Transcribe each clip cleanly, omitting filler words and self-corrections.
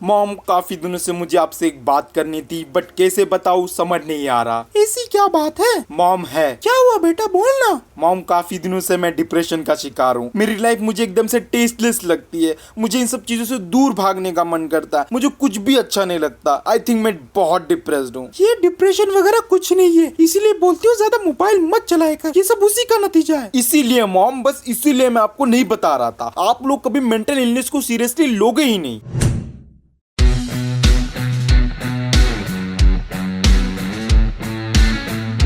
Mom, काफी दिनों से मुझे आपसे एक बात करनी थी, बट कैसे बताऊँ समझ नहीं आ रहा। ऐसी क्या बात है? मॉम है। क्या हुआ बेटा, बोलना। मॉम, काफी दिनों से मैं डिप्रेशन का शिकार हूँ। मेरी लाइफ मुझे एकदम से टेस्टलेस लगती है। मुझे इन सब चीजों से दूर भागने का मन करता है। मुझे कुछ भी अच्छा नहीं लगता। आई थिंक मैं बहुत डिप्रेस्ड हूँ। ये डिप्रेशन वगैरह कुछ नहीं है, इसीलिए बोलती हूँ ज्यादा मोबाइल मत चलाया कर। ये सब उसी का नतीजा है। इसीलिए मॉम, बस इसीलिए मैं आपको नहीं बता रहा था। आप लोग कभी मेंटल इलनेस को सीरियसली लोगे ही नहीं।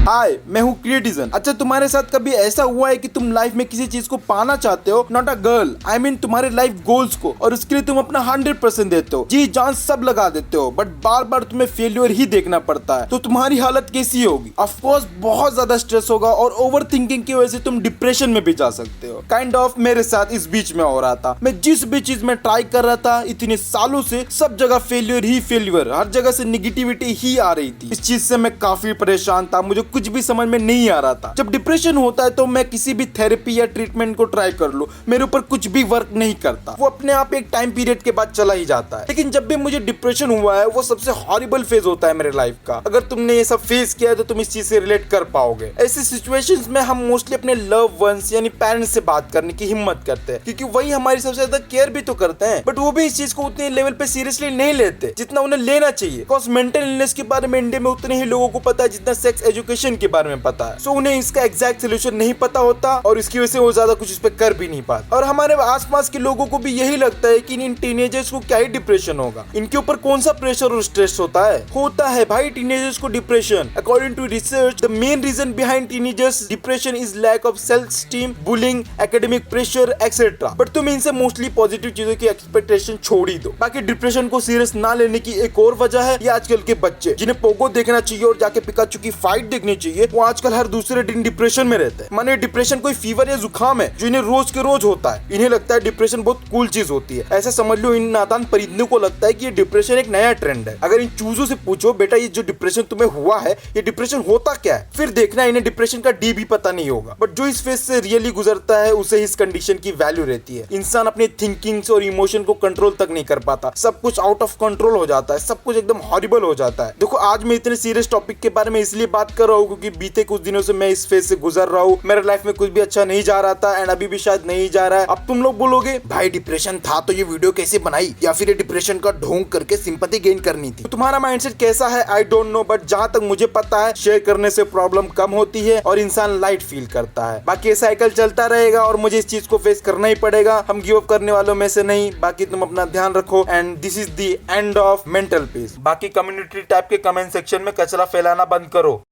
हाय, मैं हूँ क्रिएटिजन। अच्छा, तुम्हारे साथ कभी ऐसा हुआ है कि तुम लाइफ में किसी चीज को पाना चाहते हो, not a girl, I mean तुम्हारे लाइफ गोल्स को, और उसके लिए तुम अपना 100% देते हो, जी जान सब लगा देते हो, बट बार बार तुम्हें फेल्योर ही देखना पड़ता है, तो तुम्हारी हालत कैसी होगी? ऑफ कोर्स बहुत ज्यादा स्ट्रेस होगा और ओवर थिंकिंग की वजह से तुम डिप्रेशन में भी जा सकते हो। काइंड ऑफ मेरे साथ इस बीच में हो रहा था। मैं जिस भी चीज में ट्राई कर रहा था इतने सालों से, सब जगह फेल्योर ही फेल्योर, हर जगह से निगेटिविटी ही आ रही थी। इस चीज से मैं काफी परेशान था। मुझे कुछ भी समझ में नहीं आ रहा था। जब डिप्रेशन होता है तो मैं किसी भी थेरेपी या ट्रीटमेंट को ट्राई कर लूं, मेरे ऊपर कुछ भी वर्क नहीं करता। वो अपने आप एक टाइम पीरियड के बाद चला ही जाता है। लेकिन जब भी मुझे डिप्रेशन हुआ है, वो सबसे हॉरिबल फेज होता है मेरे लाइफ का। अगर तुमने ये सब फेस किया है तो तुम इस चीज से रिलेट कर पाओगे। ऐसी सिचुएशंस में हम मोस्टली अपने लव वंस यानी पेरेंट्स से बात करने की हिम्मत करते हैं, क्योंकि वही हमारी सबसे ज्यादा केयर भी तो करते हैं। बट वो भी इस चीज को उतने लेवल पे सीरियसली नहीं लेते जितना उन्हें लेना चाहिए। बिकॉज मेंटल इलनेस के बारे में इंडिया में उतने ही लोगों को पता है जितना सेक्स एजुकेशन के बारे में पता है। सो उन्हें इसका एग्जैक्ट सोल्यूशन नहीं पता होता और इसकी वजह से वो ज्यादा कुछ इस पे कर भी नहीं पाते। और हमारे आसपास के लोगों को भी यही लगता है कि इन टीनेजर्स को क्या ही डिप्रेशन होगा, इनके ऊपर कौन सा प्रेशर और स्ट्रेस होता है भाई टीनेजर्स को depression. According to research, the main reason behind teenagers depression is lack of self esteem, bullying, academic pressure etcetera. But तुम इनसे मोस्टली पॉजिटिव चीजों की एक्सपेक्टेशन छोड़ ही दो। बाकी डिप्रेशन को सीरियस ना लेने की एक और वजह है ये आजकल के बच्चे, जिन्हें पोगो देखना चाहिए और जाके पिकाचू की फाइट देखनी चाहिए, वो आजकल हर दूसरे दिन डिप्रेशन में रहते हैं। माने डिप्रेशन कोई फीवर या जुकाम है जो इन्हें रोज के रोज होता है। इन्हें लगता है डिप्रेशन बहुत कूल चीज होती है। ऐसा समझ लो इन नादान परिंदों को लगता है कि ये डिप्रेशन एक नया ट्रेंड है। अगर इन चूजों से पूछो बेटा ये जो डिप्रेशन तुम्हें हुआ है ये डिप्रेशन होता क्या है, फिर देखना इन्हें डिप्रेशन का डी भी पता नहीं होगा। बट जो इस फेज से रियली गुजरता है उसे इस कंडीशन की वैल्यू रहती है। इंसान अपने थिंकिंग्स और इमोशन को कंट्रोल तक नहीं कर पाता। सब कुछ आउट ऑफ कंट्रोल हो जाता है, सब कुछ एकदम हॉरिबल हो जाता है। देखो आज मैं इतने सीरियस टॉपिक के बारे में इसलिए बात कर रहा हूँ क्योंकि बीते कुछ दिनों से मैं इस फेज से गुजर रहा हूँ। मेरे लाइफ में कुछ भी अच्छा नहीं जा रहा था एंड अभी भी शायद नहीं जा रहा है। अब तुम लोग बोलोगे भाई डिप्रेशन था तो ये वीडियो कैसे बनाई, या फिर ये डिप्रेशन का ढोंग करके सिंपैथी गेन करनी थी। तो तुम्हारा माइंडसेट कैसा है आई डोंट नो, बट जहां तक मुझे पता है शेयर करने से प्रॉब्लम कम होती है और इंसान लाइट फील करता है। बाकी ये साइकिल चलता रहेगा और मुझे इस चीज को फेस करना ही पड़ेगा। हम गिव अप करने वालों में से नहीं। बाकी तुम अपना ध्यान रखो and this is the end of mental peace. बाकी कम्युनिटी टैब के कमेंट सेक्शन में कचरा फैलाना बंद करो।